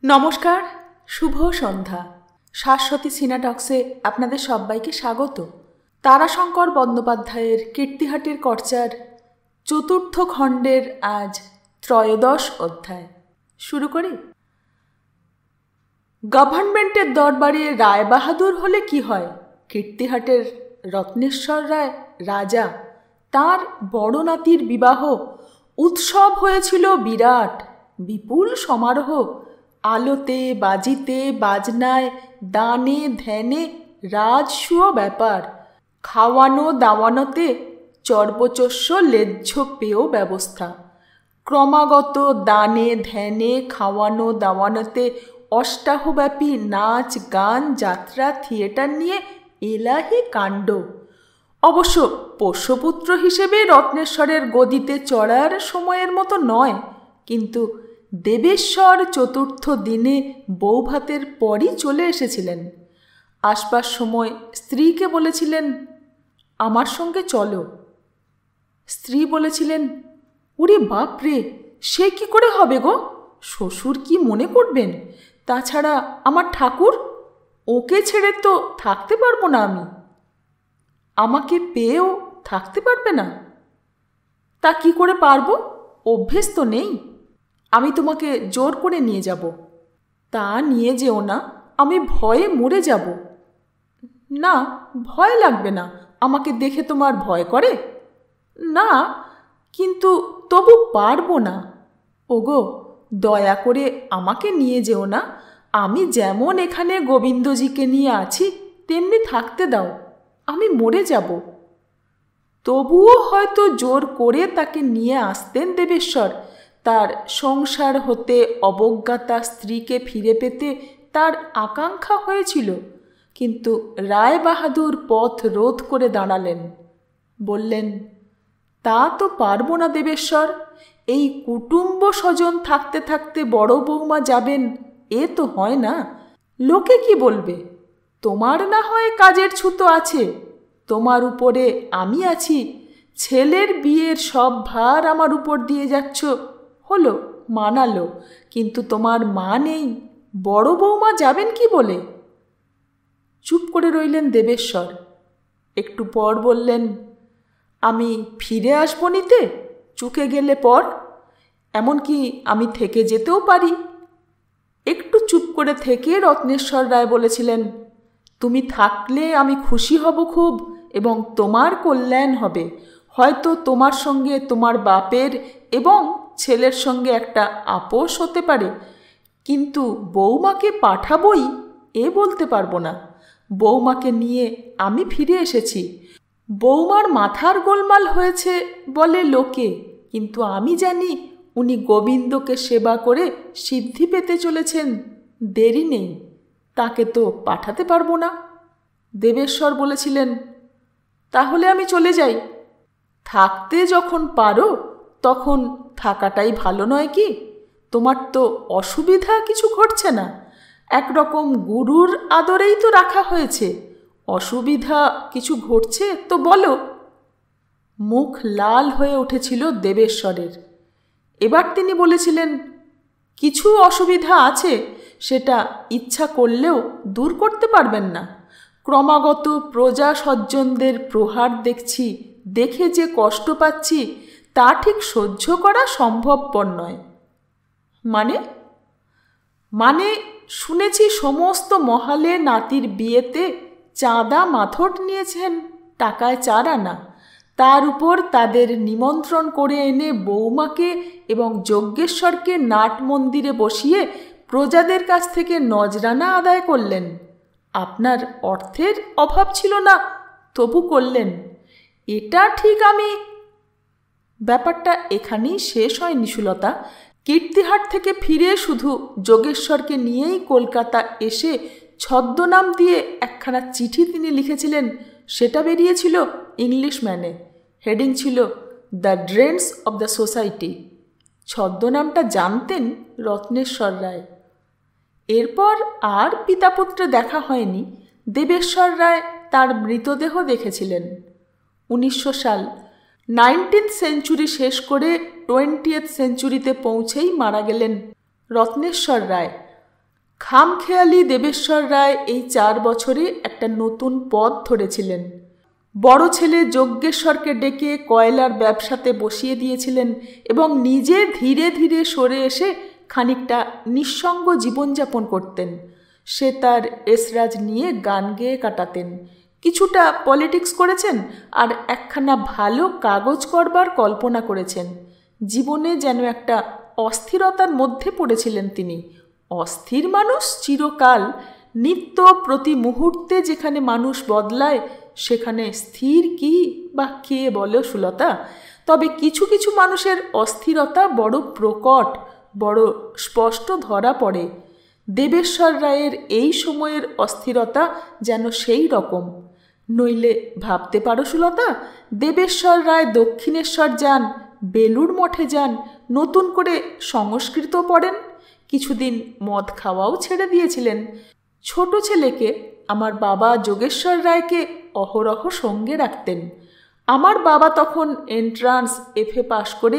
নমস্কার, শুভ সন্ধ্যা। শাশ্বতী সিনেটক্সে আপনাদের সবাইকে স্বাগত। তারাশঙ্কর বন্দ্যোপাধ্যায়ের কীর্তিহাটির কর্চার চতুর্থ খণ্ডের আজ ত্রয়োদশ অধ্যায়। শুরু করি। গভর্নমেন্টের দরবারে রায়বাহাদুর হলে কি হয়? কীর্তিহাটের রত্নেশ্বর রায় রাজা, তার বড় নাতির বিবাহ। উৎসব হয়েছিল বিরাট, বিপুল সমারোহ। আলোতে, বাজিতে, বাজনায়, দানে ধ্যানে রাজসূয় ব্যাপার। খাওয়ানো দাওয়ানোতে চর্বচস্য লেজ্জ পেয় ব্যবস্থা। ক্রমাগত দানে ধ্যানে খাওয়ানো দাওয়ানোতে অষ্টাহব্যাপী নাচ গান যাত্রা থিয়েটার নিয়ে এলাহি কাণ্ড। অবশ্য পোষ্যপুত্র হিসেবে রত্নেশ্বরের গদিতে চড়ার সময়ের মতো নয়, কিন্তু দেবেশ্বর চতুর্থ দিনে বৌভাতের পরই চলে এসেছিলেন। আসবার সময় স্ত্রীকে বলেছিলেন, আমার সঙ্গে চলো। স্ত্রী বলেছিলেন, ওরে বাপরে, সে কি করে হবে গো? শ্বশুর কি মনে করবেন? তাছাড়া আমার ঠাকুর, ওকে ছেড়ে তো থাকতে পারবো না আমি। আমাকে পেয়েও থাকতে পারবে না? তা কি করে পারবো? অভ্যেস তো নেই। আমি তোমাকে জোর করে নিয়ে যাব। তা নিয়ে যেও না, আমি ভয়ে মরে যাব। না, ভয় লাগবে না। আমাকে দেখে তোমার ভয় করে? না, কিন্তু তবু পারবো না। ওগো, দয়া করে আমাকে নিয়ে যেও না। আমি যেমন এখানে গোবিন্দজিকে নিয়ে আছি তেমনি থাকতে দাও, আমি মরে যাব। তবুও হয়তো জোর করে তাকে নিয়ে আসতেন দেবেশ্বর। তার সংসার হতে অবজ্ঞাতা স্ত্রীকে ফিরে পেতে তার আকাঙ্ক্ষা হয়েছিল, কিন্তু রায়বাহাদুর পথ রোধ করে দাঁড়ালেন। বললেন, তা তো পারবো না দেবেশ্বর। এই কুটুম্ব স্বজন থাকতে থাকতে বড় বৌমা যাবেন, এ তো হয় না। লোকে কি বলবে? তোমার না হয় কাজের ছুতো আছে, তোমার উপরে আমি আছি। ছেলের বিয়ের সব ভার আমার উপর দিয়ে যাচ্ছ, হলো, মানালো, কিন্তু তোমার মা নেই। বড় বৌমা যাবেন কি বলে? চুপ করে রইলেন দেবেশ্বর। একটু পর বললেন, আমি ফিরে আসবো নিতে, চুকে গেলে পর। এমনকি আমি থেকে যেতেও পারি। একটু চুপ করে থেকে রত্নেশ্বর রায় বলেছিলেন, তুমি থাকলে আমি খুশি হব খুব, এবং তোমার কল্যাণ হবে। হয়তো তোমার সঙ্গে তোমার বাপের এবং ছেলের সঙ্গে একটা আপোষ হতে পারে, কিন্তু বৌমাকে পাঠাবই এ বলতে পারবো না। বৌমাকে নিয়ে আমি ফিরে এসেছি। বৌমার মাথার গোলমাল হয়েছে বলে লোকে, কিন্তু আমি জানি উনি গোবিন্দকে সেবা করে সিদ্ধি পেতে চলেছেন। দেরি নেই, তাকে তো পাঠাতে পারবো না। দেবেশ্বর বলেছিলেন, তাহলে আমি চলে যাই। থাকতে যখন পারো তখন থাকাটাই ভালো নয় কি? তোমার তো অসুবিধা কিছু ঘটছে না। একরকম গুরুর আদরেই তো রাখা হয়েছে। অসুবিধা কিছু ঘটছে তো বলো। মুখ লাল হয়ে উঠেছিল দেবেশ্বরের। এবার তিনি বলেছিলেন, কিছু অসুবিধা আছে, সেটা ইচ্ছা করলেও দূর করতে পারবেন না। ক্রমাগত প্রজা সজ্জনদের প্রহার দেখছি, দেখে যে কষ্ট পাচ্ছি তা ঠিক সহ্য করা সম্ভবপর নয়। মানে শুনেছি সমস্ত মহালে নাতির বিয়েতে চাঁদা মাথট নিয়েছেন টাকায় 4 আনা। তার উপর তাদের নিমন্ত্রণ করে এনে বৌমাকে এবং যজ্ঞেশ্বরকে নাট মন্দিরে বসিয়ে প্রজাদের কাছ থেকে নজরানা আদায় করলেন। আপনার অর্থের অভাব ছিল না, তবু করলেন। এটা ঠিক ব্যাপারটা এখানেই শেষ হয়নি সুলতা। কীর্তিহাট থেকে ফিরে শুধু যোগেশ্বরকে নিয়েই কলকাতা এসে ছদ্মনাম দিয়ে একখানা চিঠি তিনি লিখেছিলেন, সেটা বেরিয়েছিল ইংলিশম্যানে। হেডিং ছিল the drains of the society. ছদ্মনামটা জানতেন রত্নেশ্বর রায়। এরপর আর পিতাপুত্রে দেখা হয়নি। দেবেশ্বর রায় তার মৃতদেহ দেখেছিলেন। 1900 সাল, 19th সেঞ্চুরি শেষ করে 20th সেঞ্চুরিতে পৌঁছেই মারা গেলেন রত্নেশ্বর রায়। খামখেয়ালি দেবেশ্বর রায় এই 4 বছরে একটা নতুন পথ ধরেছিলেন। বড় ছেলে যজ্ঞেশ্বরকে ডেকে কয়লার ব্যবসাতে বসিয়ে দিয়েছিলেন এবং নিজে ধীরে ধীরে সরে এসে খানিকটা নিঃসঙ্গ জীবনযাপন করতেন। সে তার এসরাজ নিয়ে গান গেয়ে কাটাতেন, কিছুটা পলিটিক্স করেছেন, আর একখানা ভালো কাগজ করবার কল্পনা করেছেন। জীবনে যেন একটা অস্থিরতার মধ্যে পড়েছিলেন তিনি। অস্থির মানুষ চিরকাল, নিত্য প্রতি মুহূর্তে যেখানে মানুষ বদলায় সেখানে স্থির কি বা কে বলে সুলতা? তবে কিছু কিছু মানুষের অস্থিরতা বড় প্রকট, বড় স্পষ্ট ধরা পড়ে। দেবেশ্বর রায়ের এই সময়ের অস্থিরতা যেন সেই রকম। নইলে ভাবতে পারো সুলতা, দেবেশ্বর রায় দক্ষিণেশ্বর যান, বেলুড় মঠে যান, নতুন করে সংস্কৃত পড়েন, কিছুদিন মদ খাওয়াও ছেড়ে দিয়েছিলেন। ছোট ছেলেকে, আমার বাবা যোগেশ্বর রায়কে অহরহ সঙ্গে রাখতেন। আমার বাবা তখন এন্ট্রান্স FA পাশ করে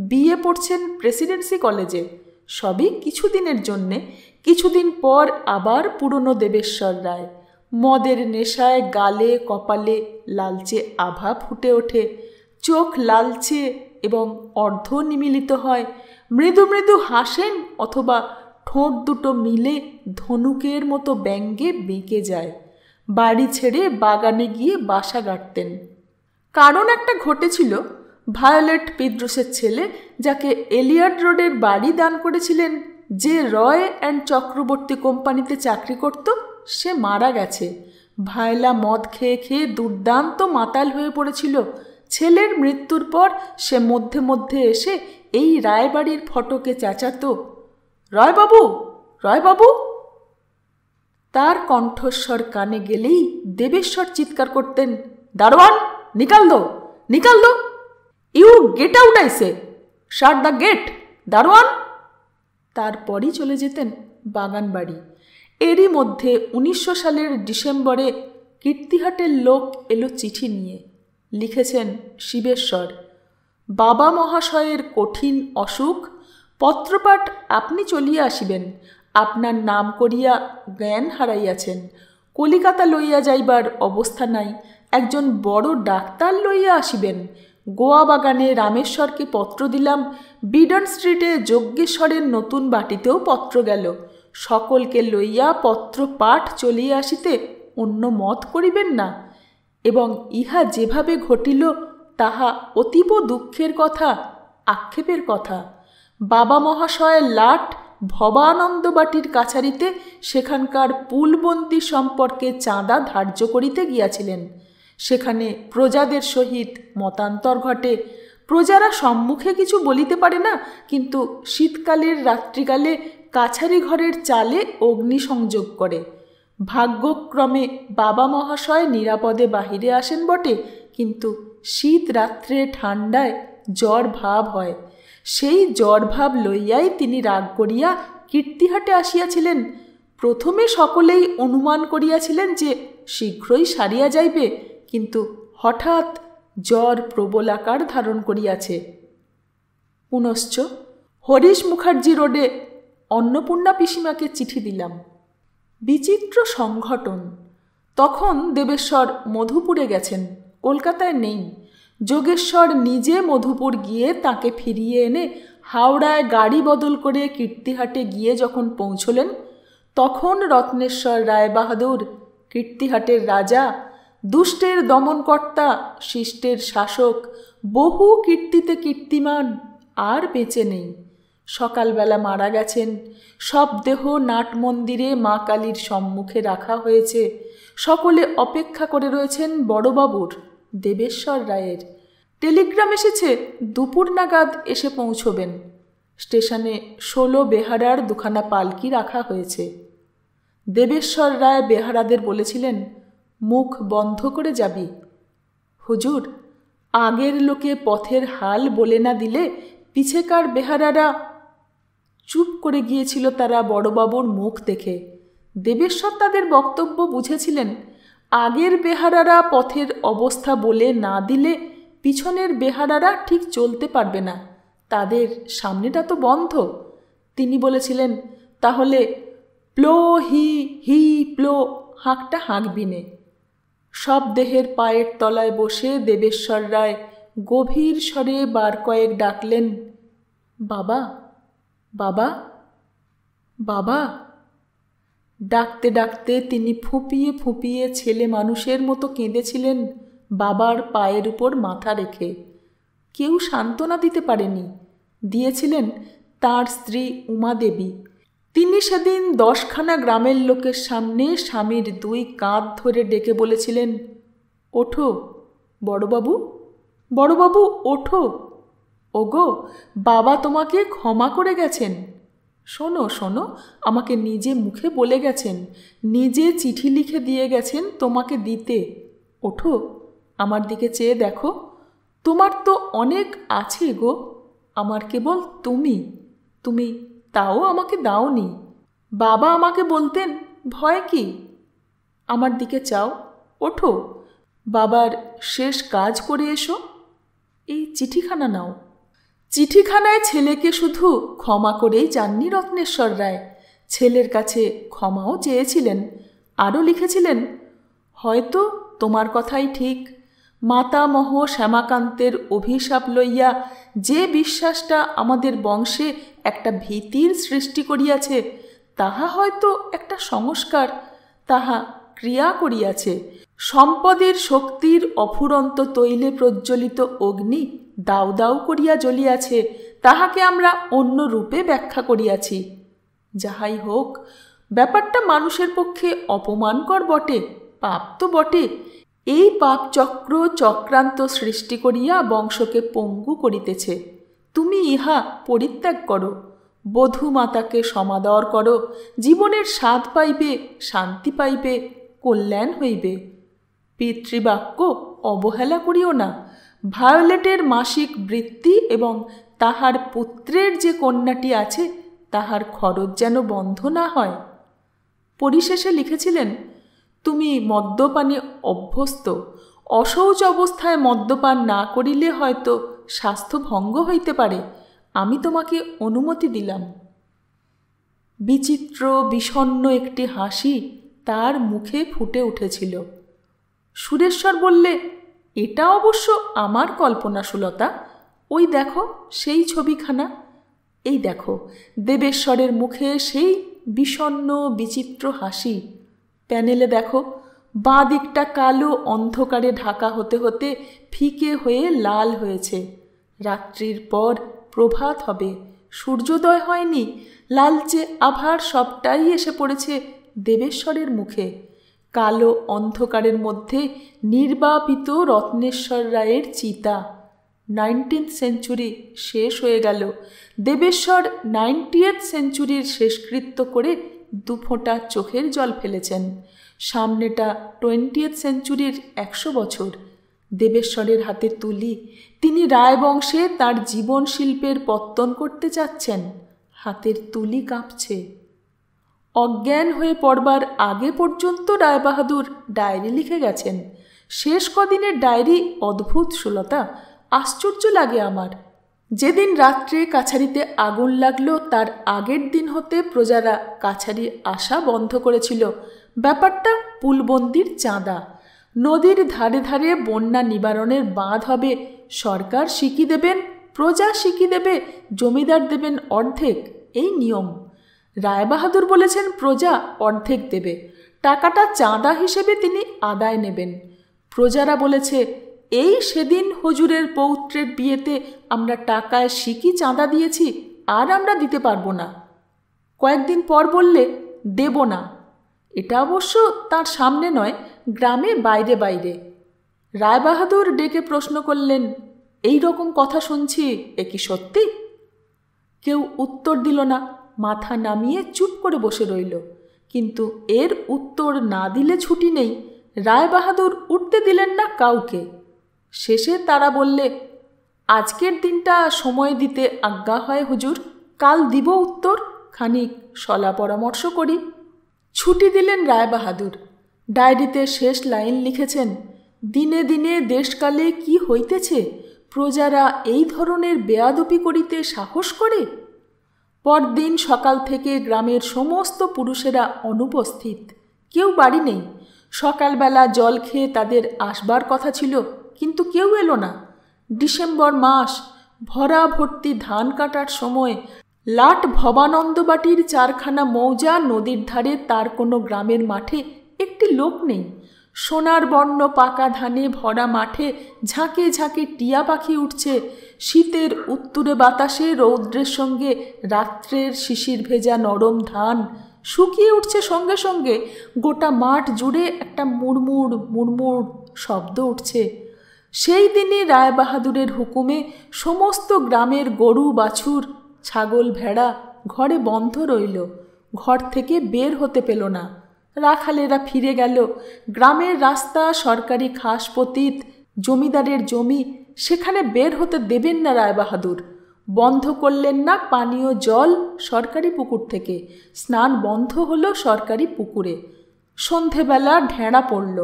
BA পড়ছেন প্রেসিডেন্সি কলেজে। সবই কিছুদিনের জন্যে। কিছুদিন পর আবার পুরনো দেবেশ্বর রায়। মদের নেশায় গালে কপালে লালচে আভা ফুটে ওঠে, চোখ লালচে এবং অর্ধ নিমিলিত হয়, মৃদু মৃদু হাসেন অথবা ঠোঁট দুটো মিলে ধনুকের মতো ব্যঙ্গে বেঁকে যায়। বাড়ি ছেড়ে বাগানে গিয়ে বাসা গাঁটতেন। কারণ একটা ঘটেছিল, ভায়োলেট পিদ্রুসের ছেলে, যাকে এলিয়ার্ড রোডের বাড়ি দান করেছিলেন, যে রয় অ্যান্ড চক্রবর্তী কোম্পানিতে চাকরি করত, সে মারা গেছে। ভায়লা মদ খেয়ে খেয়ে দুর্দান্ত মাতাল হয়ে পড়েছিল। ছেলের মৃত্যুর পর সে মধ্যে মধ্যে এসে এই রায়বাড়ির ফটকে চেঁচাতো, রয়বাবু, রয়বাবু। তার কণ্ঠস্বর কানে গেলেই দেবেশ্বর চিৎকার করতেন, দারোয়ান, নিকাল দো, নিকাল দো, ইউ গেট আউট আইসে, শাট দ্য গেট, দারোয়ান। তারপরই চলে যেতেন বাগান বাড়ি। এরই মধ্যে 1900 সালের ডিসেম্বরে কীর্তিহাটের লোক এলো চিঠি নিয়ে। লিখেছেন শিবেশ্বর, বাবা মহাশয়ের কঠিন অসুখ, পত্রপাঠ আপনি চলিয়া আসিবেন। আপনার নাম করিয়া জ্ঞান হারাইয়াছেন। কলিকাতা লইয়া যাইবার অবস্থা নাই, একজন বড় ডাক্তার লইয়া আসিবেন। গোয়া বাগানে রামেশ্বরকে পত্র দিলাম, বিডন স্ট্রিটে যজ্ঞেশ্বরের নতুন বাটিতেও পত্র গেল। সকলকে লইয়া পত্র পাঠ চলিয়া আসিতে অন্য মত করিবেন না। এবং ইহা যেভাবে ঘটিল তাহা অতীব দুঃখের কথা, আক্ষেপের কথা। বাবা মহাশয়ের লাট ভবানন্দ বাটির কাছারিতে সেখানকার পুলবন্দি সম্পর্কে চাঁদা ধার্য করিতে গিয়াছিলেন। সেখানে প্রজাদের সহিত মতান্তর ঘটে। প্রজারা সম্মুখে কিছু বলিতে পারে না, কিন্তু শীতকালের রাত্রিকালে কাছারি ঘরের চালে অগ্নিসংযোগ করে। ভাগ্যক্রমে বাবা মহাশয় নিরাপদে বাহিরে আসেন বটে, কিন্তু শীত রাত্রে ঠান্ডায় জ্বর ভাব হয়। সেই জ্বর ভাব লইয়াই তিনি রাগ করিয়া কীর্তিহাটে আসিয়াছিলেন। প্রথমে সকলেই অনুমান করিয়াছিলেন যে শীঘ্রই সারিয়া যাইবে, কিন্তু হঠাৎ জ্বর প্রবল আকার ধারণ করিয়াছে। পুনশ্চ হরিশ মুখার্জি রোডে অন্নপূর্ণা পিসিমাকে চিঠি দিলাম। বিচিত্র সংঘটন। তখন দেবেশ্বর মধুপুরে গেছেন, কলকাতায় নেই। যোগেশ্বর নিজে মধুপুর গিয়ে তাকে ফিরিয়ে এনে হাওড়ায় গাড়ি বদল করে কীর্তিহাটে গিয়ে যখন পৌঁছলেন, তখন রত্নেশ্বর রায়বাহাদুর, কীর্তিহাটের রাজা, দুষ্টের দমনকর্তা, শিষ্টের শাসক, বহু কীর্তিতে কীর্তিমান, আর বেঁচে নেই। সকালবেলা মারা গেছেন। সব দেহ নাট মন্দিরে মা কালীর সম্মুখে রাখা হয়েছে। সকলে অপেক্ষা করে রয়েছেন বড়বাবুর, দেবেশ্বর রায়ের। টেলিগ্রাম এসেছে দুপুর নাগাদ এসে পৌঁছবেন। স্টেশনে 16 বেহারার দুখানা পালকি রাখা হয়েছে। দেবেশ্বর রায় বেহারাদের বলেছিলেন, মুখ বন্ধ করে যাবি। হুজুর, আগের লোকে পথের হাল বলে না দিলে পিছেকার বেহারারা। চুপ করে গিয়েছিল তারা বড়বাবুর মুখ দেখে। দেবেশ্বর তাদের বক্তব্য বুঝেছিলেন। আগের বেহারারা পথের অবস্থা বলে না দিলে পিছনের বেহারারা ঠিক চলতে পারবে না, তাদের সামনেটা তো বন্ধ। তিনি বলেছিলেন, তাহলে প্লো হি হি প্লো হাঁকটা হাঁকবি নে। সব দেহের পায়ের তলায় বসে দেবেশ্বর রায় গভীর স্বরে বার কয়েক ডাকলেন, বাবা, বাবা, বাবা। ডাকতে ডাকতে তিনি ফুঁপিয়ে ফুঁপিয়ে ছেলে মানুষের মতো কেঁদেছিলেন বাবার পায়ের উপর মাথা রেখে। কেউ সান্ত্বনা দিতে পারেনি, দিয়েছিলেন তার স্ত্রী উমাদেবী। তিনি সেদিন 10খানা গ্রামের লোকের সামনে স্বামীর 2 কাঁধ ধরে ডেকে বলেছিলেন, ওঠো বড়বাবু, বড়বাবু ওঠো, ওগো বাবা তোমাকে ক্ষমা করে গেছেন। শোনো শোনো, আমাকে নিজে মুখে বলে গেছেন, নিজে চিঠি লিখে দিয়ে গেছেন তোমাকে দিতে। ওঠো, আমার দিকে চেয়ে দেখো, তোমার তো অনেক আছে গো, আমার কেবল তুমি, তুমি তাও আমাকে দাওনি। বাবা আমাকে বলতেন, ভয় কি? আমার দিকে চাও, ওঠো, বাবার শেষ কাজ করে এসো। এই চিঠিখানা নাও। চিঠিখানায় ছেলেকে শুধু ক্ষমা করেই যাননি রত্নেশ্বর রায়, ছেলের কাছে ক্ষমাও চেয়েছিলেন। আরও লিখেছিলেন, হয়তো তোমার কথাই ঠিক, মাতামহ শ্যামাকান্তের অভিশাপ লইয়া যে বিশ্বাসটা আমাদের বংশে একটা ভীতির সৃষ্টি করিয়াছে, তাহা হয়তো একটা সংস্কার, তাহা ক্রিয়া করিয়াছে। সম্পদের শক্তির অফুরন্ত তৈলে প্রজ্বলিত অগ্নি দাউ দাউ করিয়া জ্বলিয়াছে, তাহাকে আমরা অন্য রূপে ব্যাখ্যা করিয়াছি। যাহাই হোক, ব্যাপারটা মানুষের পক্ষে অপমানকর বটে, পাপ তো বটে। এই পাপ চক্র চক্রান্ত সৃষ্টি করিয়া বংশকে পঙ্গু করিতেছে। তুমি ইহা পরিত্যাগ করো, বধূ মাতাকে সমাদর করো, জীবনের স্বাদ পাইবে, শান্তি পাইবে, কল্যাণ হইবে। পিতৃবাক্য অবহেলা করিও না। ভায়োলেটের মাসিক বৃত্তি এবং তাহার পুত্রের যে কন্যাটি আছে, তাহার খরচ যেন বন্ধ না হয়। পরিশেষে লিখেছিলেন, তুমি মদ্যপানে অভ্যস্ত, অশৌচ অবস্থায় মদ্যপান না করিলে হয়তো স্বাস্থ্য ভঙ্গ হইতে পারে, আমি তোমাকে অনুমতি দিলাম। বিচিত্র বিষণ্ণ একটি হাসি তার মুখে ফুটে উঠেছিল। সুরেশ্বর বললে, এটা অবশ্য আমার কল্পনা সুলতা, ওই দেখো সেই ছবিখানা, এই দেখো দেবেশ্বরের মুখে সেই বিষণ্ণ বিচিত্র হাসি। প্যানেলে দেখো, বাঁ দিকটা কালো অন্ধকারে ঢাকা হতে হতে ফিকে হয়ে লাল হয়েছে। রাত্রির পর প্রভাত হবে, সূর্যোদয় হয়নি, লালচে আভার সবটাই এসে পড়েছে দেবেশ্বরের মুখে। কালো অন্ধকারের মধ্যে নির্বাপিত রত্নেশ্বর রায়ের চিতা। 19th সেঞ্চুরি শেষ হয়ে গেল। দেবেশ্বর 90th সেঞ্চুরির শেষকৃত্য করে 2 ফোঁটা চোখের জল ফেলেছেন। সামনেটা 20th সেঞ্চুরির 100 বছর। দেবেশ্বরের হাতে তুলি, তিনি রায়বংশে তার জীবন শিল্পের পত্তন করতে চাচ্ছেন। হাতের তুলি কাঁপছে। অজ্ঞান হয়ে পড়বার আগে পর্যন্ত রায়বাহাদুর ডায়েরি লিখে গেছেন। শেষ কদিনের ডায়েরি অদ্ভুত সুলতা, আশ্চর্য লাগে আমার। যেদিন রাত্রে কাছারিতে আগুন লাগলো তার আগের দিন হতে প্রজারা কাছারি আসা বন্ধ করেছিল। ব্যাপারটা পুলবন্দির চাঁদা। নদীর ধারে ধারে বন্যা নিবারণের বাঁধ হবে, সরকার সিকি দেবেন, প্রজা সিকি দেবে, জমিদার দেবেন অর্ধেক, এই নিয়ম। রায়বাহাদুর বলেছেন প্রজা অর্ধেক দেবে, টাকাটা চাঁদা হিসেবে তিনি আদায় নেবেন। প্রজারা বলেছে, এই সেদিন হুজুরের পৌত্রের বিয়েতে আমরা টাকায় সিকি চাঁদা দিয়েছি, আর আমরা দিতে পারবো না। কয়েকদিন পর বললে, দেব না। এটা অবশ্য তার সামনে নয়, গ্রামে বাইরে বাইরে। রায়বাহাদুর ডেকে প্রশ্ন করলেন, এই রকম কথা শুনছি, এ কি সত্যি? কেউ উত্তর দিল না, মাথা নামিয়ে চুপ করে বসে রইল। কিন্তু এর উত্তর না দিলে ছুটি নেই। রায়বাহাদুর উঠতে দিলেন না কাউকে। শেষে তারা বললে, আজকের দিনটা সময় দিতে আজ্ঞা হয় হুজুর, কাল দিব উত্তর, খানিক সলা পরামর্শ করি। ছুটি দিলেন রায়বাহাদুর। ডায়েরিতে শেষ লাইন লিখেছেন, দিনে দিনে দেশকালে কি হইতেছে, প্রজারা এই ধরনের বেয়াদপি করিতে সাহস করে। পরদিন সকাল থেকে গ্রামের সমস্ত পুরুষেরা অনুপস্থিত, কেউ বাড়ি নেই। সকালবেলা জল খেয়ে তাদের আসবার কথা ছিল, কিন্তু কেউ এলো না। ডিসেম্বর মাস, ভরা ভর্তি ধান কাটার সময়। লাট ভবানন্দবাটির 4খানা মৌজা, নদীর ধারে তার কোনো গ্রামের মাঠে একটি লোক নেই। সোনার বর্ণ পাকা ধানে ভরা মাঠে ঝাঁকে ঝাঁকে টিয়া পাখি উঠছে। শীতের উত্তুরে বাতাসে রৌদ্রের সঙ্গে রাত্রের শিশির ভেজা নরম ধান শুকিয়ে উঠছে সঙ্গে সঙ্গে। গোটা মাঠ জুড়ে একটা মুড়মুড় মুড়মুড় শব্দ উঠছে। সেই দিনই রায়বাহাদুরের হুকুমে সমস্ত গ্রামের গরু বাছুর, ছাগল ভেড়া ঘরে বন্ধ রইল, ঘর থেকে বের হতে পেল না। রাখালেরা ফিরে গেল। গ্রামের রাস্তা, সরকারি খাস পতিত, জমিদারের জমি, সেখানে বের হতে দেবেন না রায়বাহাদুর। বন্ধ করলেন না পানীয় জল সরকারি পুকুর থেকে, স্নান বন্ধ হলো সরকারি পুকুরে। সন্ধেবেলা ঢেঁড়া পড়ল।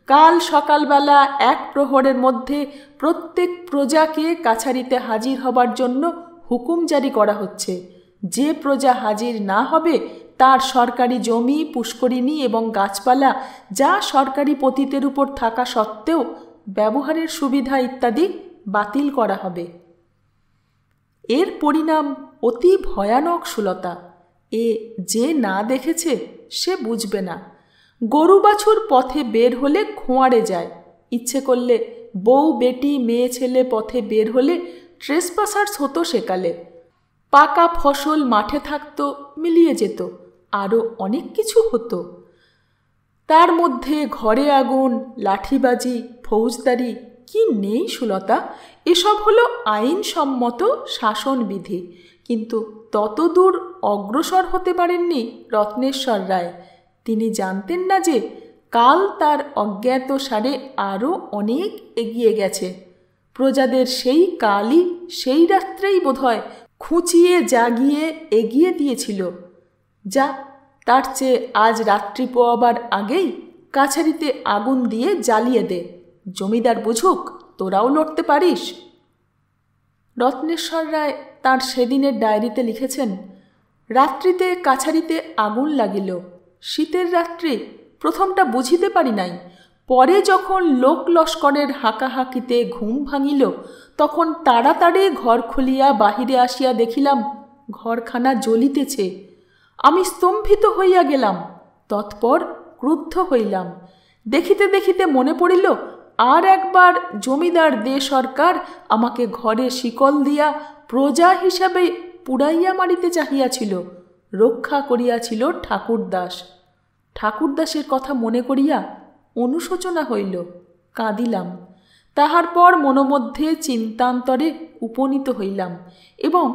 কাল সকালবেলা 1 প্রহরের মধ্যে প্রত্যেক প্রজাকে কাছারিতে হাজির হবার জন্য হুকুম জারি করা হচ্ছে। যে প্রজা হাজির না হবে তার সরকারি জমি, পুষ্করিণী এবং গাছপালা যা সরকারি পতিতের উপর থাকা সত্ত্বেও ব্যবহারের সুবিধা ইত্যাদি বাতিল করা হবে। এর পরিণাম অতি ভয়ানক সুলতা। এ যে না দেখেছে সে বুঝবে না। গরু বাছুর পথে বের হলে খোঁয়াড়ে যায়। ইচ্ছে করলে বউ বেটি মেয়ে ছেলে পথে বের হলে ট্রেসপাসার্স হতো সেকালে। পাকা ফসল মাঠে থাকতো, মিলিয়ে যেত, আরও অনেক কিছু হতো। তার মধ্যে ঘরে আগুন, লাঠিবাজি, ফৌজদারি কি নেই সুলতা? এসব হলো আইনসম্মত শাসনবিধি। কিন্তু ততদূর অগ্রসর হতে পারেননি রত্নেশ্বর রায়। তিনি জানতেন না যে কাল তার অজ্ঞাত সারে আরও অনেক এগিয়ে গেছে। প্রজাদের সেই কালই, সেই রাত্রেই বোধহয় খুঁচিয়ে জাগিয়ে এগিয়ে দিয়েছিল। যা, তার চেয়ে আজ রাত্রি পোয়াবার আগেই কাছারিতে আগুন দিয়ে জ্বালিয়ে দে। জমিদার বুঝুক তোরাও লড়তে পারিস। রত্নেশ্বর রায় তাঁর সেদিনের ডায়েরিতে লিখেছেন, রাত্রিতে কাছারিতে আগুন লাগিল। শীতের রাত্রি, প্রথমটা বুঝিতে পারি নাই। পরে যখন লোক লস্করের হাঁকাহাঁকিতে ঘুম ভাঙিল, তখন তাড়াতাড়ি ঘর খুলিয়া বাহিরে আসিয়া দেখিলাম ঘরখানা জ্বলিতেছে। আমি স্তম্ভিত হইয়া গেলাম, তৎপর ক্রুদ্ধ হইলাম। দেখিতে দেখিতে মনে পড়িল আর একবার জমিদার দে সরকার আমাকে ঘরে শিকল দিয়া প্রজা হিসাবে পুড়াইয়া মারিতে চাহিয়াছিল। রক্ষা করিয়াছিল ঠাকুরদাস। ঠাকুরদাসের কথা মনে করিয়া অনুশোচনা হইল, কাঁদিলাম। তাহার পর মনোমধ্যে চিন্তান্তরে উপনীত হইলাম এবং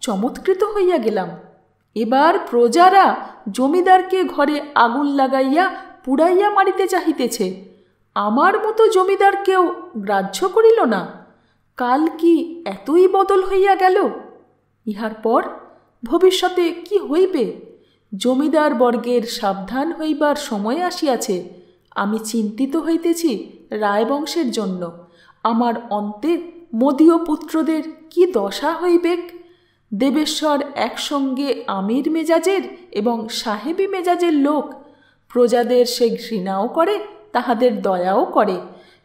চমৎকৃত হইয়া গেলাম। এবার প্রজারা জমিদারকে ঘরে আগুন লাগাইয়া পুড়াইয়া মারিতে চাহিতেছে। আমার মতো জমিদার কেউ গ্রাহ্য করিল না। কাল কি এতই বদল হইয়া গেল? ইহার পর ভবিষ্যতে কি হইবে? জমিদার বর্গের সাবধান হইবার সময় আসিয়াছে। আমি চিন্তিত হইতেছি রায়বংশের জন্য। আমার অন্তে মদীয় পুত্রদের কি দশা হইবেক? দেবেশ্বর একসঙ্গে আমির মেজাজের এবং সাহেবী মেজাজের লোক। প্রজাদের সে ঘৃণাও করে, তাহাদের দয়াও করে।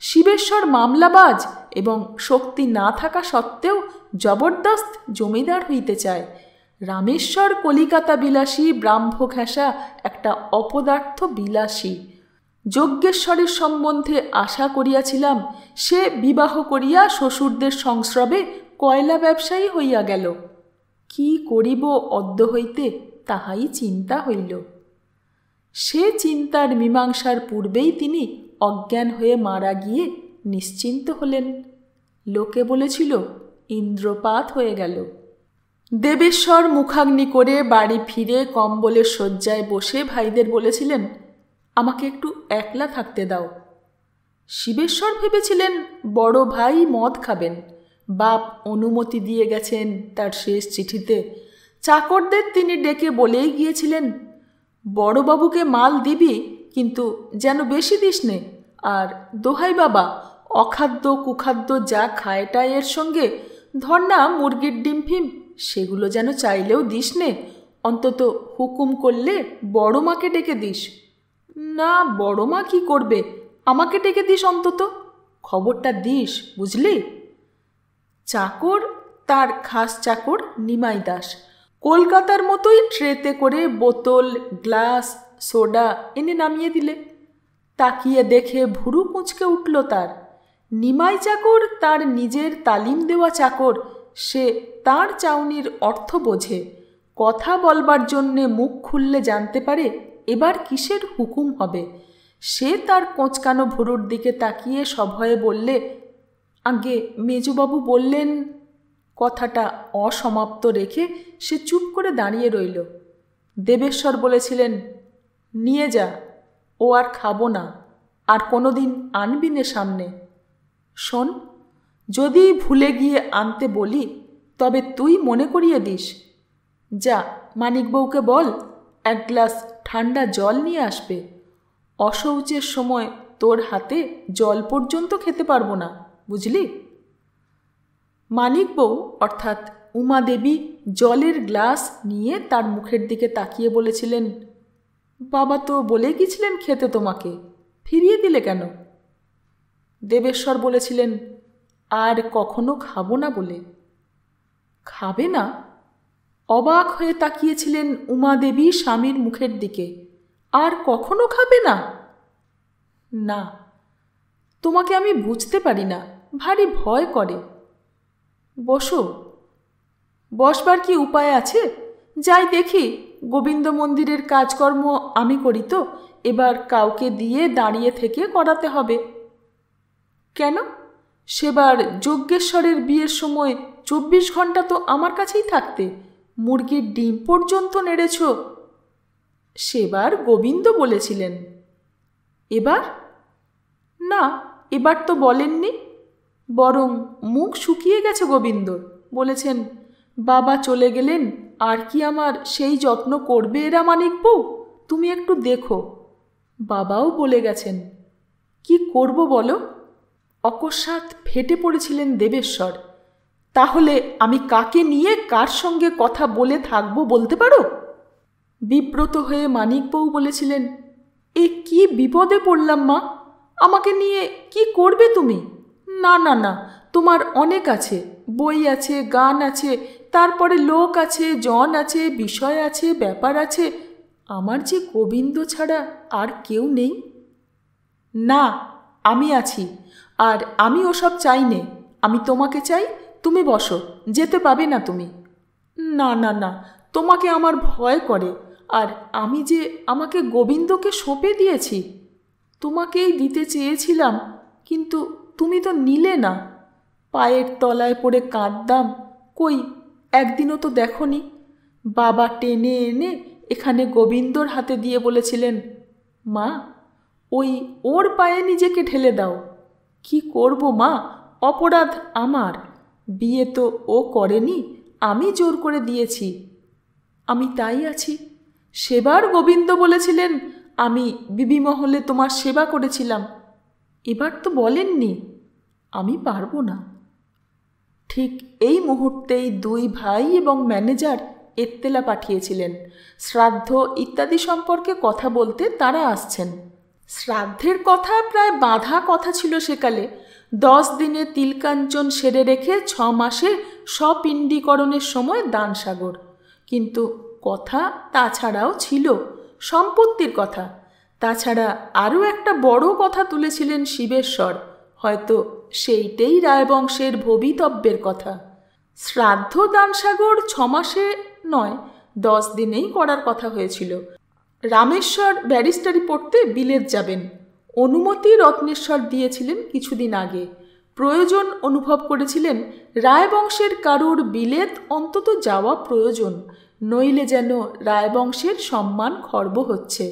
শিবেশ্বর মামলাবাজ এবং শক্তি না থাকা সত্ত্বেও জবরদস্ত জমিদার হইতে চায়। রামেশ্বর কলিকাতা বিলাসী, ব্রাহ্ম ঘেঁষা একটা অপদার্থ বিলাসী। যজ্ঞেশ্বরের সম্বন্ধে আশা করিয়াছিলাম, সে বিবাহ করিয়া শ্বশুরদের সংস্রবে কয়লা ব্যবসায়ী হইয়া গেল। কি করিব অদ্য হইতে তাহাই চিন্তা হইল। সে চিন্তার মীমাংসার পূর্বেই তিনি অজ্ঞান হয়ে মারা গিয়ে নিশ্চিন্ত হলেন। লোকে বলেছিল ইন্দ্রপাত হয়ে গেল। দেবেশ্বর মুখাগ্নি করে বাড়ি ফিরে কম্বলের শয্যায় বসে ভাইদের বলেছিলেন, আমাকে একটু একলা থাকতে দাও। শিবেশ্বর ভেবেছিলেন বড় ভাই মদ খাবেন। বাপ অনুমতি দিয়ে গেছেন তার শেষ চিঠিতে। চাকরদের তিনি ডেকে বলেই গিয়েছিলেন, বড়বাবুকে মাল দিবি, কিন্তু যেন বেশি দিস নে। আর দোহাই বাবা, অখাদ্য কুখাদ্য যা খায়টায় এর সঙ্গে ধর না মুরগির ডিম ফিম সেগুলো যেন চাইলেও দিস নে, অন্তত হুকুম করলে বড় মাকে ডেকে দিস। না, বড় মা কি করবে, আমাকে ডেকে দিস, অন্তত খবরটা দিস, বুঝলি? চাকর তার খাস চাকর নিমাই দাস কলকাতার মতোই ট্রেতে করে বোতল, গ্লাস, সোডা এনে নামিয়ে দিলে। তাকিয়ে দেখে ভুরু কুঁচকে উঠল তার। নিমাই চাকর তার নিজের তালিম দেওয়া চাকর, সে তার চাউনির অর্থ বোঝে, কথা বলবার জন্যে মুখ খুললে জানতে পারে এবার কিসের হুকুম হবে। সে তার কোঁচকানো ভুরুর দিকে তাকিয়ে সভয়ে বললে, আগে মেজবাবু বললেন। কথাটা অসমাপ্ত রেখে সে চুপ করে দাঁড়িয়ে রইল। দেবেশ্বর বলেছিলেন, নিয়ে যা, ও আর খাবো না, আর কোনো দিন আনবি নে সামনে। শোন, যদি ভুলে গিয়ে আনতে বলি তবে তুই মনে করিয়ে দিস। যা, মানিক বউকে বল এক গ্লাস ঠান্ডা জল নিয়ে আসবে। অশৌচের সময় তোর হাতে জল পর্যন্ত খেতে পারবো না, বুঝলি? মানিক বউ অর্থাৎ উমাদেবী জলের গ্লাস নিয়ে তার মুখের দিকে তাকিয়ে বলেছিলেন, বাবা তো বলে গিয়েছিলেন খেতে, তোমাকে ফিরিয়ে দিলে কেন? দেবেশ্বর বলেছিলেন, আর কখনো খাবো না বলে। খাবে না? অবাক হয়ে তাকিয়েছিলেন উমাদেবী স্বামীর মুখের দিকে। আর কখনো খাবে না? না, তোমাকে আমি বুঝতে পারি না, ভারী ভয় করে। বসো। বসবার কি উপায় আছে? যাই দেখি, গোবিন্দ মন্দিরের কাজকর্ম আমি করি তো, এবার কাউকে দিয়ে দাঁড়িয়ে থেকে করাতে হবে। কেন? সেবার যজ্ঞেশ্বরের বিয়ের সময় 24 ঘন্টা তো আমার কাছেই থাকতে, মুরগির ডিম পর্যন্ত নেড়েছ। সেবার গোবিন্দ বলেছিলেন। এবার? না, এবার তো বলেননি, বরং মুখ শুকিয়ে গেছে গোবিন্দর। বলেছেন, বাবা চলে গেলেন, আর কি আমার সেই যত্ন করবে এরা মানিক বউ? তুমি একটু দেখো। বাবাও বলে গেছেন। কি করব বলো? অকস্মাৎ ফেটে পড়েছিলেন দেবেশ্বর। তাহলে আমি কাকে নিয়ে কার সঙ্গে কথা বলে থাকবো বলতে পারো? বিব্রত হয়ে মানিক বউ বলেছিলেন, এ কি বিপদে পড়লাম মা, আমাকে নিয়ে কি করবে তুমি? না না না, তোমার অনেক আছে, বই আছে, গান আছে, তারপরে লোক আছে, জন আছে, বিষয় আছে, ব্যাপার আছে, আমার যে গোবিন্দ ছাড়া আর কেউ নেই। না, আমি আছি, আর আমি ওসব চাই নে, আমি তোমাকে চাই। তুমি বসো, যেতে পাবে না তুমি। না না না, তোমাকে আমার ভয় করে, আর আমি যে আমাকে গোবিন্দকে সঁপে দিয়েছি। তোমাকেই দিতে চেয়েছিলাম, কিন্তু তুমি তো নিলে না। পায়ের তলায় পড়ে কাঁদতাম, কই একদিনও তো দেখনি। বাবা টেনে এনে এখানে গোবিন্দর হাতে দিয়ে বলেছিলেন, মা, ওই ওর পায়ে নিজেকে ঢেলে দাও। কি করব মা, অপরাধ আমার, বিয়ে তো ও করেনি, আমি জোর করে দিয়েছি। আমি তাই আছি। সেবার গোবিন্দ বলেছিলেন, আমি বিবি মহলে তোমার সেবা করেছিলাম। এবার তো বলেননি। আমি পারবো না। ঠিক এই মুহূর্তেই দুই ভাই এবং ম্যানেজার এত্তেলা পাঠিয়েছিলেন, শ্রাদ্ধ ইত্যাদি সম্পর্কে কথা বলতে তারা আসছেন। শ্রাদ্ধের কথা প্রায় বাঁধা কথা ছিল সেকালে। 10 দিনে তিলকাঞ্চন সেরে রেখে 6 মাসে সপিণ্ডীকরণের সময় দানসাগর। কিন্তু কথা তাছাড়াও ছিল, সম্পত্তির কথা। তাছাড়া আরও একটা বড় কথা তুলেছিলেন শিবেশ্বর, হয়তো সেইটেই রায়বংশের ভবিতব্যের কথা। শ্রাদ্ধ দানসাগর 6 মাসে নয়, 10 দিনেই করার কথা হয়েছিল। রামেশ্বর ব্যারিস্টারি পড়তে বিলেত যাবেন, অনুমতি রত্নেশ্বর দিয়েছিলেন কিছুদিন আগে। প্রয়োজন অনুভব করেছিলেন রায়বংশের কারুর বিলেত অন্তত যাওয়া প্রয়োজন, নইলে যেন রায়বংশের সম্মান খর্ব হচ্ছে।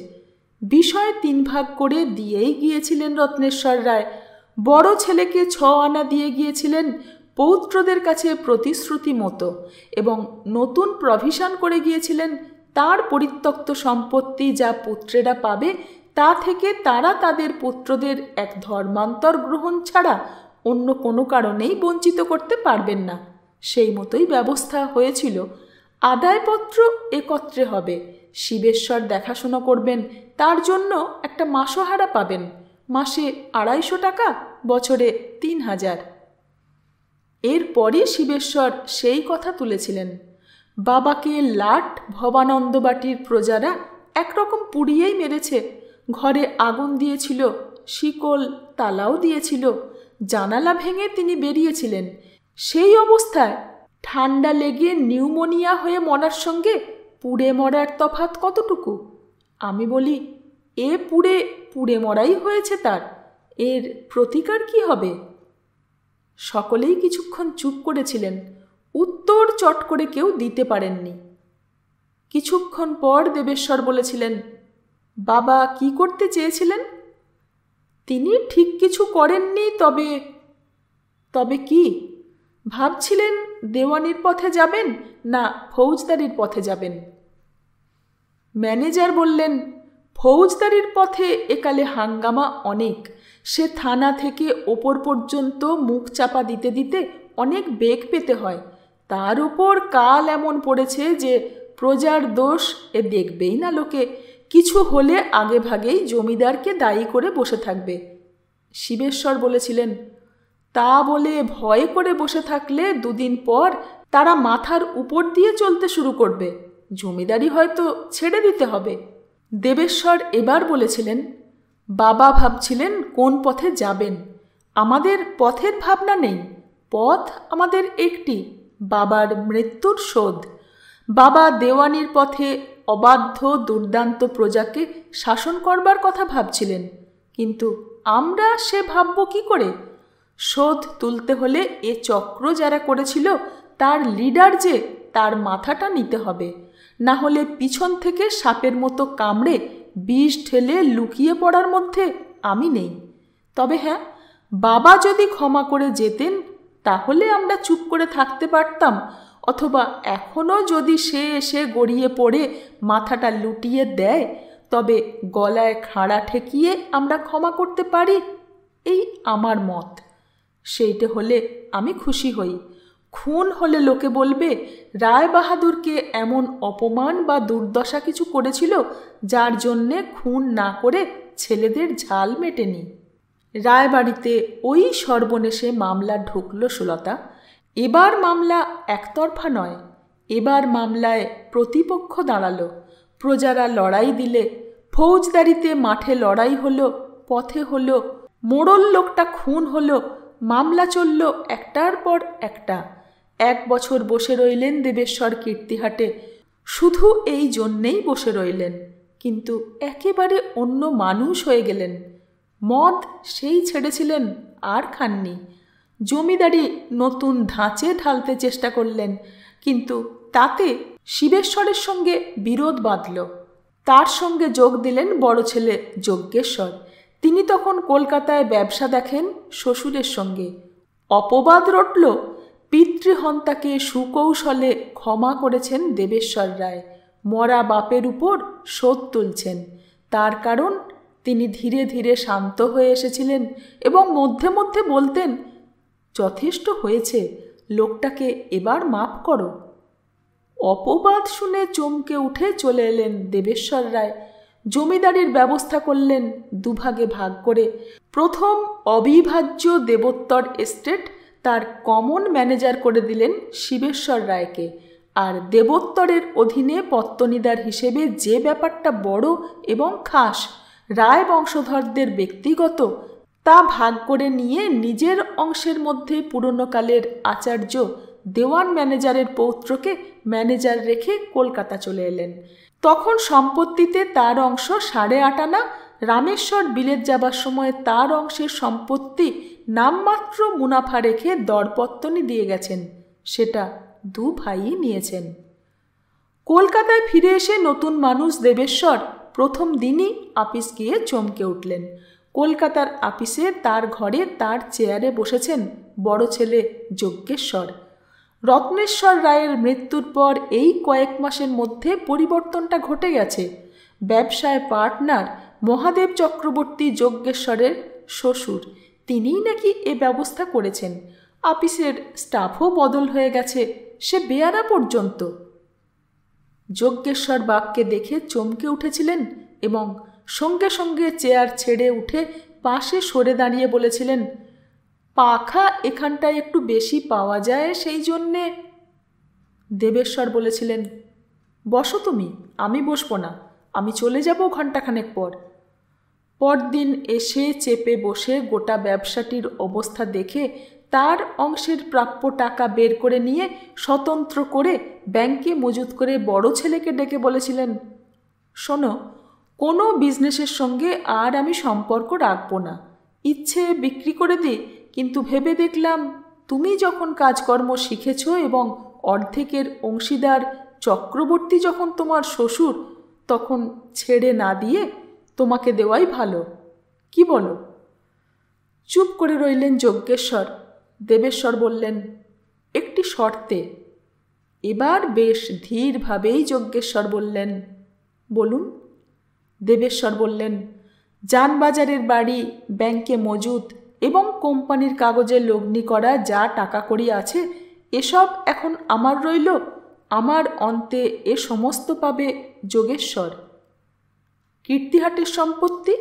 বিষয় 3 ভাগ করে দিয়েই গিয়েছিলেন রত্নেশ্বর রায়। বড় ছেলেকে 6 আনা দিয়ে গিয়েছিলেন পৌত্রদের কাছে প্রতিশ্রুতি মতো, এবং নতুন প্রভিশন করে গিয়েছিলেন তার পরিত্যক্ত সম্পত্তি যা পুত্রেরা পাবে তা থেকে তারা তাদের পুত্রদের এক ধর্মান্তর গ্রহণ ছাড়া অন্য কোনো কারণেই বঞ্চিত করতে পারবেন না। সেই মতোই ব্যবস্থা হয়েছিল। আদায়পত্র একত্রে হবে, শিবেশ্বর দেখাশোনা করবেন, তার জন্য একটা মাসোহারা পাবেন, মাসে 250 টাকা, বছরে 3000। এরপরই শিবেশ্বর সেই কথা তুলেছিলেন। বাবাকে লাট ভবানন্দবাটির প্রজারা একরকম পুড়িয়েই মেরেছে, ঘরে আগুন দিয়েছিল, শিকল তালাও দিয়েছিল, জানালা ভেঙে তিনি বেরিয়েছিলেন। সেই অবস্থায় ঠান্ডা লেগে নিউমোনিয়া হয়ে মরার সঙ্গে পুড়ে মরার তফাৎ কতটুকু? আমি বলি, এ পুড়ে পুড়ে মরাই হয়েছে তার, এর প্রতিকার কি হবে? সকলেই কিছুক্ষণ চুপ করেছিলেন, উত্তর চট করে কেউ দিতে পারেননি। কিছুক্ষণ পর দেবেশ্বর বলেছিলেন, বাবা কি করতে চেয়েছিলেন? তিনি ঠিক কিছু করেননি, তবে কি ভাবছিলেন? দেওয়ানির পথে যাবেন না ফৌজদারির পথে যাবেন? ম্যানেজার বললেন, ফৌজদারির পথে একালে হাঙ্গামা অনেক, সে থানা থেকে ওপর পর্যন্ত মুখ চাপা দিতে দিতে অনেক বেগ পেতে হয়, তার উপর কাল এমন পড়েছে যে প্রজার দোষ এ দেখবেই না লোকে, কিছু হলে আগে ভাগেই জমিদারকে দায়ী করে বসে থাকবে। শিবেশ্বর বলেছিলেন, তা বলে ভয় করে বসে থাকলে 2 দিন পর তারা মাথার উপর দিয়ে চলতে শুরু করবে, জমিদারি হয়তো ছেড়ে দিতে হবে। দেবেশ্বর এবার বলেছিলেন, বাবা ভাবছিলেন কোন পথে যাবেন, আমাদের পথের ভাবনা নেই, পথ আমাদের একটি, বাবার মৃত্যুর শোধ। বাবা দেওয়ানির পথে অবাধ্য দুর্দান্ত প্রজাকে শাসন করবার কথা ভাবছিলেন, কিন্তু আমরা সে ভাবব কি করে? শোধ তুলতে হলে এ চক্র যারা করেছিল তার লিডার যে, তার মাথাটা নিতে হবে, না হলে পিছন থেকে সাপের মতো কামড়ে বিষ ঠেলে লুকিয়ে পড়ার মধ্যে আমি নেই। তবে হ্যাঁ, বাবা যদি ক্ষমা করে যেতেন তাহলে আমরা চুপ করে থাকতে পারতাম, অথবা এখনও যদি সে এসে গড়িয়ে পড়ে মাথাটা লুটিয়ে দেয়, তবে গলায় খাড়া ঠেকিয়ে আমরা ক্ষমা করতে পারি, এই আমার মত। সেইটে হলে আমি খুশি হই। খুন হলে লোকে বলবে রায়বাহাদুরকে এমন অপমান বা দুর্দশা কিছু করেছিল যার জন্যে খুন না করে ছেলেদের ঝাল মেটেনি। রায়বাড়িতে ওই সর্বনেশে মামলা ঢুকল সুলতা। এবার মামলা একতরফা নয়, এবার মামলায় প্রতিপক্ষ দাঁড়ালো, প্রজারা লড়াই দিলে, ফৌজদারিতে মাঠে লড়াই হলো, পথে হলো, মোড়ল লোকটা খুন হলো, মামলা চলল একটার পর একটা। 1 বছর বসে রইলেন দেবেশ্বর কীর্তিহাটে, শুধু এই জন্যেই বসে রইলেন, কিন্তু একেবারে অন্য মানুষ হয়ে গেলেন। মদ সেই ছেড়েছিলেন, আর খাননি। জমিদারি নতুন ধাঁচে ঢালতে চেষ্টা করলেন, কিন্তু তাতে শিবেশ্বরের সঙ্গে বিরোধ বাঁধল। তার সঙ্গে যোগ দিলেন বড় ছেলে যজ্ঞেশ্বর। তিনি তখন কলকাতায় ব্যবসা দেখেন শ্বশুরের সঙ্গে। অপবাদ রটল, পিতৃহন্তাকে সুকৌশলে ক্ষমা করেছেন দেবেশ্বর রায়, মরা বাপের উপর শোধ তুলছেন। তার কারণ তিনি ধীরে ধীরে শান্ত হয়ে এসেছিলেন এবং মধ্যে মধ্যে বলতেন, যথেষ্ট হয়েছে, লোকটাকে এবার মাপ করো। অপবাদ শুনে চমকে উঠে চলে এলেন দেবেশ্বর রায়। জমিদারির ব্যবস্থা করলেন 2 ভাগে ভাগ করে। প্রথম অবিভাজ্য দেবোত্তর এস্টেট তার কমন ম্যানেজার করে দিলেন শিবেশ্বর রায়কে, আর দেবোত্তরের অধীনে পত্তনিদার হিসেবে যে ব্যাপারটা বড় এবং খাস, রায় বংশধরদের ব্যক্তিগত, তা ভাগ করে নিয়ে নিজের অংশের মধ্যে পুরনোকালের আচার্য দেওয়ান ম্যানেজারের পৌত্রকে ম্যানেজার রেখে কলকাতা চলে এলেন। তখন সম্পত্তিতে তার অংশ 8.5 আনা, রামেশ্বর বিলেত যাবার সময় তার অংশের সম্পত্তি নামমাত্র মুনাফা রেখে দরপত্তনি দিয়ে গেছেন, সেটা 2 ভাইই নিয়েছেন। কলকাতায় ফিরে এসে নতুন মানুষ দেবেশ্বর প্রথম দিনই আপিস গিয়ে চমকে উঠলেন। কলকাতার আপিসে তার ঘরে তার চেয়ারে বসেছেন বড় ছেলে যজ্ঞেশ্বর। রত্নেশ্বর রায়ের মৃত্যুর পর এই কয়েক মাসের মধ্যে পরিবর্তনটা ঘটে গেছে। ব্যবসায় পার্টনার মহাদেব চক্রবর্তী যজ্ঞেশ্বরের শ্বশুর, তিনিই নাকি এ ব্যবস্থা করেছেন। অফিসের স্টাফও বদল হয়ে গেছে, সে বেয়ারা পর্যন্ত। যজ্ঞেশ্বর বাপকে দেখে চমকে উঠেছিলেন এবং সঙ্গে সঙ্গে চেয়ার ছেড়ে উঠে পাশে সরে দাঁড়িয়ে বলেছিলেন, পাখা এখানটায় একটু বেশি পাওয়া যায়, সেই জন্যে। দেবেশ্বর বলেছিলেন, বসো তুমি, আমি বসবো না, আমি চলে যাব ঘণ্টাখানেক পর। পরদিন এসে চেপে বসে গোটা ব্যবসাটির অবস্থা দেখে তার অংশের প্রাপ্য টাকা বের করে নিয়ে স্বতন্ত্র করে ব্যাংকে মজুত করে বড় ছেলেকে ডেকে বলেছিলেন, শোনো, কোনো বিজনেসের সঙ্গে আর আমি সম্পর্ক রাখবো না, ইচ্ছে বিক্রি করে দিই, কিন্তু ভেবে দেখলাম তুমি যখন কাজকর্ম শিখেছ এবং অর্ধেকের অংশীদার চক্রবর্তী যখন তোমার শ্বশুর, তখন ছেড়ে না দিয়ে তোমাকে দেওয়াই ভালো, কি বলো? চুপ করে রইলেন যজ্ঞেশ্বর। দেবেশ্বর বললেন, একটি শর্তে। এবার বেশ ধীরভাবেই যজ্ঞেশ্বর বললেন, বলুন। দেবেশ্বর বললেন, জানবাজারের বাড়ি, ব্যাংকে মজুত এবং কোম্পানির কাগজে লগ্নি করা যা টাকা কড়ি আছে, এসব এখন আমার রইল, আমার অন্তে এ সমস্ত পাবে যোগেশ্বর। কীর্তিহাটের সম্পত্তি?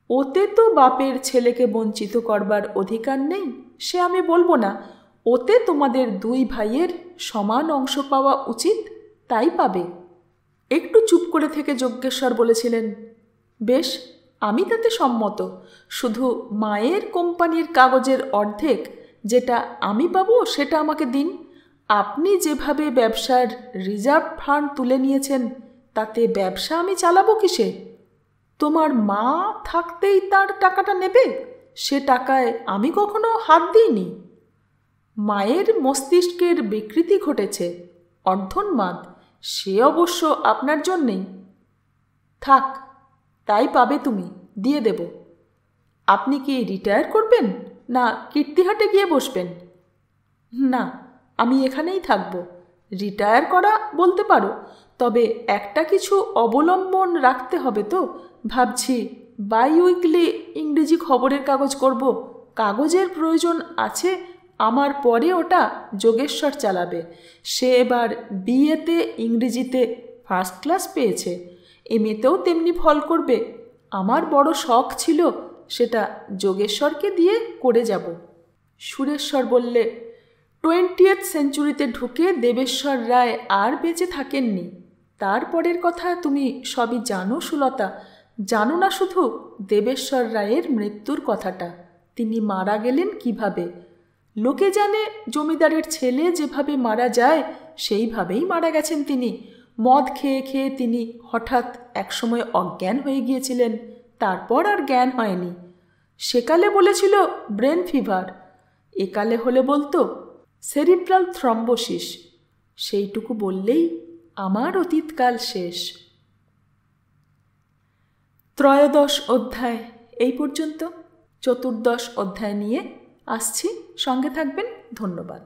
ওতে তো বাপের ছেলেকে বঞ্চিত করবার অধিকার নেই, সে আমি বলবো না, ওতে তোমাদের দুই ভাইয়ের সমান অংশ পাওয়া উচিত, তাই পাবে। একটু চুপ করে থেকে যজ্ঞেশ্বর বলেছিলেন, বেশ, আমি তাতে সম্মত, শুধু মায়ের কোম্পানির কাগজের অর্ধেক যেটা আমি পাবো সেটা আমাকে দিন। আপনি যেভাবে ব্যবসার রিজার্ভ ফান্ড তুলে নিয়েছেন, তাতে ব্যবসা আমি চালাবো কিসে? তোমার মা থাকতেই তার টাকাটা নেবে? সে টাকায় আমি কখনো হাত দিইনি। মায়ের মস্তিষ্কের বিকৃতি ঘটেছে, অর্ধোন্মাদ, সে অবশ্য আপনার জন্যেই। থাক, তাই পাবে তুমি, দিয়ে দেব। আপনি কি রিটায়ার করবেন, না কীর্তিহাটে গিয়ে বসবেন? না, আমি এখানেই থাকব। রিটায়ার করা বলতে পারো, তবে একটা কিছু অবলম্বন রাখতে হবে তো। ভাবছি বাই উইকলি ইংরেজি খবরের কাগজ করব। কাগজের প্রয়োজন আছে আমার, পরে ওটা যোগেশ্বর চালাবে। সে এবার বিএতে ইংরেজিতে ফার্স্ট ক্লাস পেয়েছে, এমএতেও তেমনি ফল করবে। আমার বড় শখ ছিল সেটা যোগেশ্বরকে দিয়ে করে যাব। সুরেশ্বর বললে, 20th সেঞ্চুরিতে ঢুকে দেবেশ্বর রায় আর বেঁচে থাকেননি। তারপরের কথা তুমি সবই জানো সুলতা। জানো না শুধু দেবেশ্বর রায়ের মৃত্যুর কথাটা, তিনি মারা গেলেন কিভাবে। লোকে জানে জমিদারের ছেলে যেভাবে মারা যায় সেইভাবেই মারা গেছেন তিনি। মদ খেয়ে খেয়ে তিনি হঠাৎ একসময় অজ্ঞান হয়ে গিয়েছিলেন, তারপর আর জ্ঞান হয়নি। সেকালে বলেছিল ব্রেন ফিভার, একালে হলে বলতো সেরিব্রাল থ্রম্বোসিস। সেইটুকু বললেই আমার অতীতকাল শেষ। 13 অধ্যায় এই পর্যন্ত। 14 অধ্যায় নিয়ে আসছি, সঙ্গে থাকবেন। ধন্যবাদ।